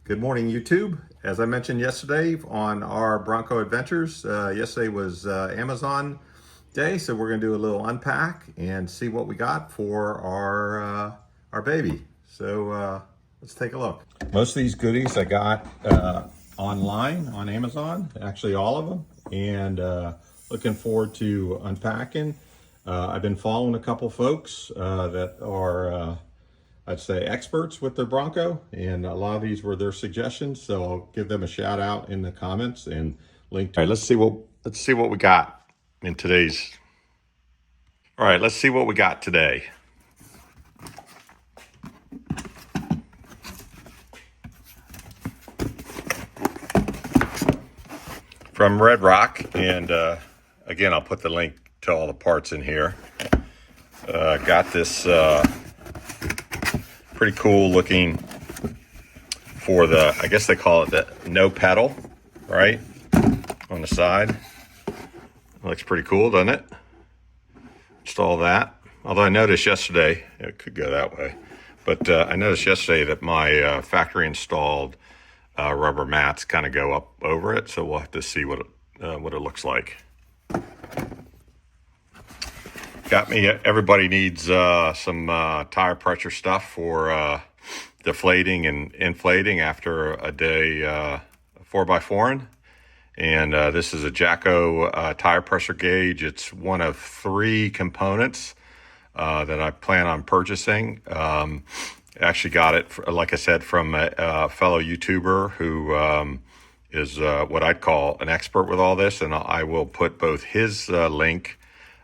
Good morning, YouTube. As I mentioned yesterday on our Bronco adventures, yesterday was Amazon day, so we're going to do a little unpack and see what we got for our baby. So let's take a look. Most of these goodies I got online on Amazon, actually all of them, and looking forward to unpacking. I've been following a couple folks that are I'd say experts with their Bronco, and a lot of these were their suggestions, so I'll give them a shout out in the comments and link to. All right, let's see what we got in today's. All right, let's see what we got today. From RedRock, and again, I'll put the link to all the parts in here. Got this pretty cool looking for the, I guess they call it the no pedal, right? On the side. Looks pretty cool, doesn't it? Install that. Although I noticed yesterday, it could go that way, but I noticed yesterday that my factory installed rubber mats kind of go up over it, so we'll have to see what it looks like. Got me, everybody needs some tire pressure stuff for deflating and inflating after a day 4x4ing. And this is a JACO tire pressure gauge. It's one of 3 components that I plan on purchasing. Actually got it, like I said, from a fellow YouTuber who is what I'd call an expert with all this. And I will put both his link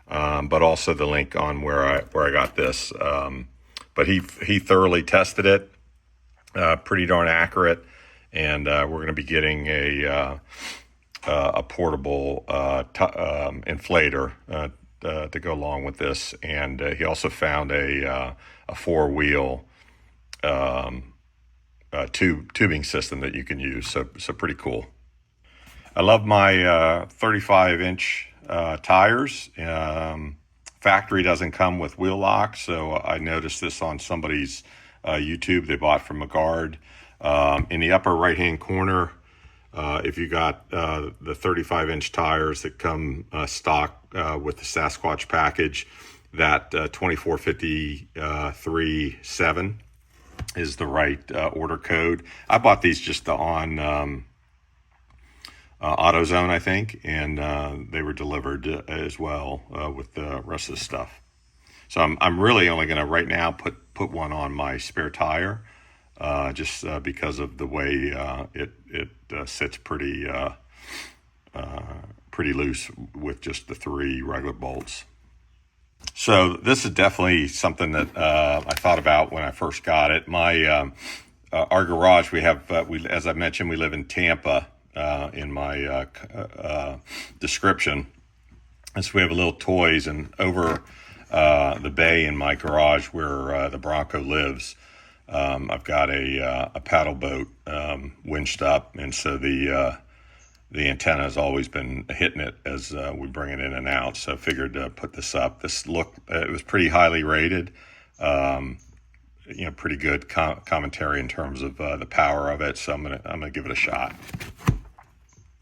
but also the link on where I got this. But he thoroughly tested it, pretty darn accurate, and we're going to be getting a portable inflator to go along with this. And he also found a 4-wheel tubing system that you can use. So pretty cool. I love my 35-inch tires. Factory doesn't come with wheel locks, so I noticed this on somebody's YouTube they bought from McGard. In the upper right hand corner, if you got the 35-inch tires that come stock with the Sasquatch package, that 2453-7 is the right order code. I bought these just on AutoZone, I think, and they were delivered as well with the rest of the stuff. So I'm really only going to right now put one on my spare tire, just because of the way it sits pretty loose with just the 3 regular bolts. So this is definitely something that I thought about when I first got it. My our garage, we have as I mentioned, we live in Tampa. In my description, and so we have a little toys, and over the bay in my garage where the Bronco lives, I've got a paddle boat winched up, and so the antenna has always been hitting it as we bring it in and out. So I figured to put this up. It was pretty highly rated. Pretty good commentary in terms of the power of it. So I'm gonna give it a shot.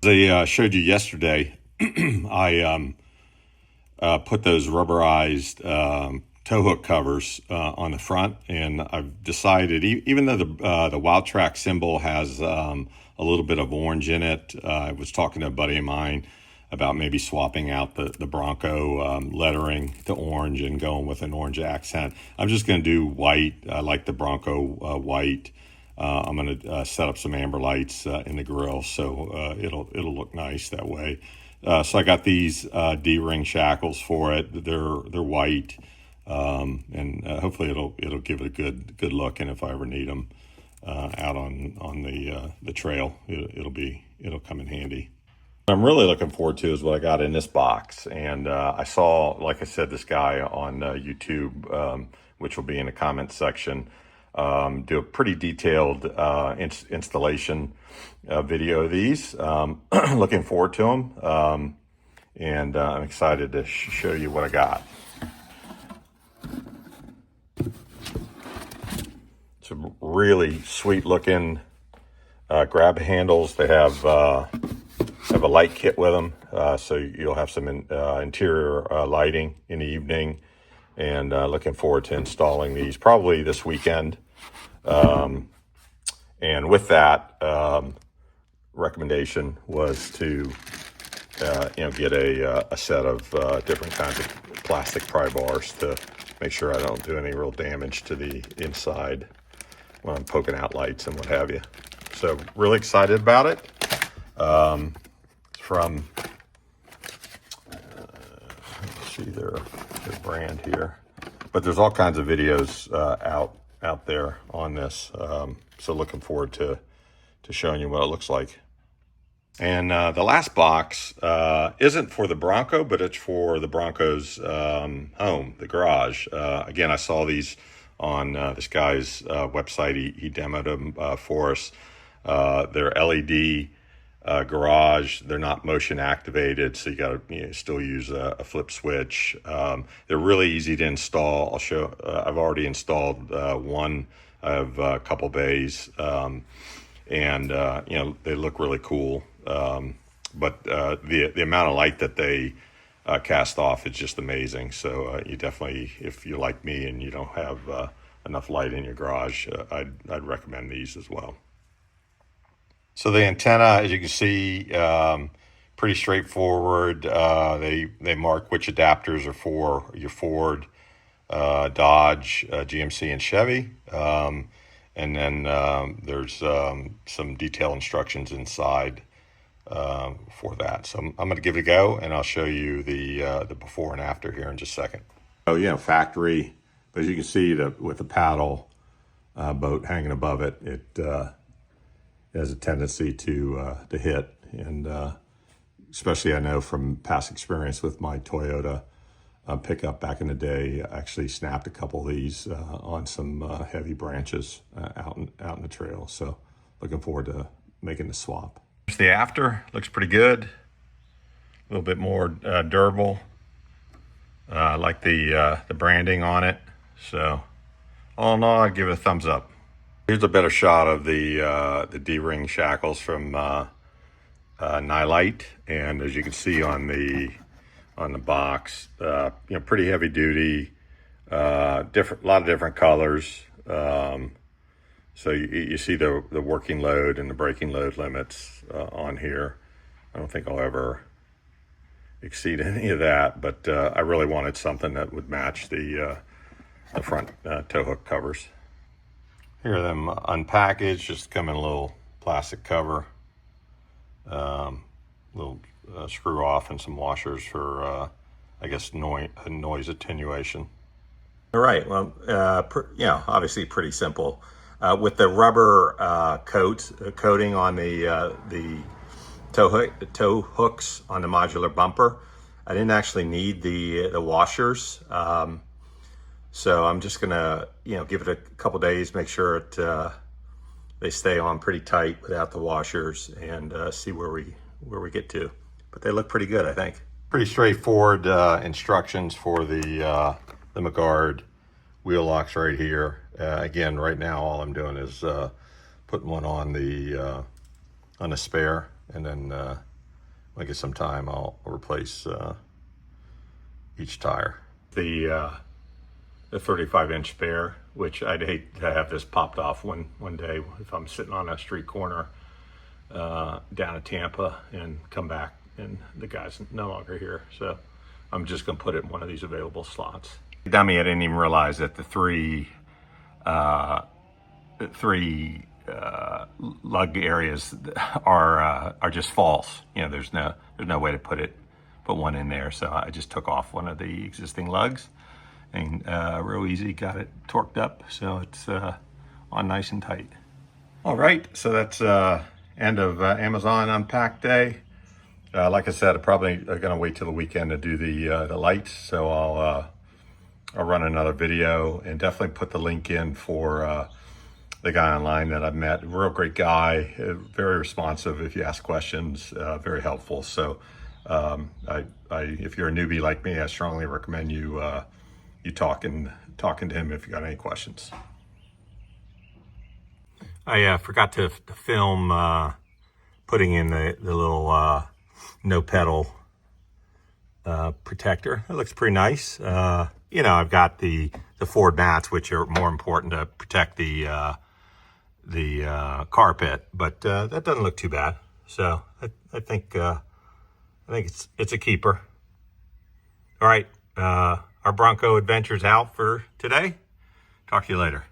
As I showed you yesterday, I put those rubberized tow hook covers on the front, and I've decided, even though the Wildtrak symbol has a little bit of orange in it, I was talking to a buddy of mine about maybe swapping out the Bronco lettering to orange and going with an orange accent. I'm just going to do white. I like the Bronco white. I'm going to set up some amber lights in the grill, so it'll look nice that way. So I got these D-ring shackles for it. They're white, and hopefully it'll give it a good look. And if I ever need them out on the trail, it'll come in handy. What I'm really looking forward to is what I got in this box. And I saw, like I said, this guy on YouTube, which will be in the comment section, do a pretty detailed installation video of these. Looking forward to them, and I'm excited to show you what I got. It's a really sweet looking grab handles. They have a light kit with them, so you'll have some interior lighting in the evening. And looking forward to installing these probably this weekend. And with that, recommendation was to get a set of different kinds of plastic pry bars to make sure I don't do any real damage to the inside when I'm poking out lights and what have you. So really excited about it. From let's see their brand here, but there's all kinds of videos out there on this. So looking forward to showing you what it looks like. And the last box isn't for the Bronco, but it's for the Bronco's home, the garage. Again, I saw these on this guy's website. He demoed them for us. They're LED garage. They're not motion activated, so you got to still use a flip switch. They're really easy to install. I'll show. I've already installed one. I have a couple bays, and they look really cool. But the amount of light that they cast off is just amazing. So you definitely, if you're like me and you don't have enough light in your garage, I'd recommend these as well. So the antenna, as you can see, pretty straightforward. They mark which adapters are for your Ford, Dodge, GMC, and Chevy. And then there's some detailed instructions inside for that. So I'm going to give it a go, and I'll show you the before and after here in just a second. Oh, factory. But as you can see, with the paddle boat hanging above it, it has a tendency to hit. And especially I know from past experience with my Toyota pickup back in the day, I actually snapped a couple of these on some heavy branches out in the trail. So looking forward to making the swap. The after looks pretty good, a little bit more durable. I like the branding on it. So all in all, I'd give it a thumbs up. Here's a better shot of the D-ring shackles from Nilight, and as you can see on the box, pretty heavy duty, a lot of different colors. So you see the working load and the braking load limits on here. I don't think I'll ever exceed any of that, but I really wanted something that would match the front tow hook covers. Here are them unpackaged, just come in a little plastic cover, little screw off and some washers for, I guess, noise attenuation. All right, well, obviously pretty simple. With the rubber coating on the tow hooks on the modular bumper, I didn't actually need the washers. So I'm just gonna, give it a couple days, make sure they stay on pretty tight without the washers, and see where we get to. But they look pretty good, I think. Pretty straightforward instructions for the McGard wheel locks right here. Again, right now all I'm doing is putting one on the spare, and then when I get some time, I'll replace each tire. The 35-inch spare, which I'd hate to have this popped off one day if I'm sitting on a street corner down at Tampa and come back and the guy's no longer here. So I'm just gonna put it in one of these available slots. Dummy, I didn't even realize that the three lug areas are just false. There's no way to put one in there. So I just took off one of the existing lugs, and real easy, got it torqued up, so it's on nice and tight. All right, so that's end of Amazon Unpacked Day. Like I said, I'm probably gonna wait till the weekend to do the lights, so I'll run another video and definitely put the link in for the guy online that I've met. Real great guy, very responsive if you ask questions, very helpful. So if you're a newbie like me, I strongly recommend you talking to him if you got any questions. I forgot to film putting in the little no pedal protector. It looks pretty nice. You know, I've got the Ford mats, which are more important to protect the carpet, but that doesn't look too bad. So I think it's a keeper. All right, our Bronco adventure's out for today. Talk to you later.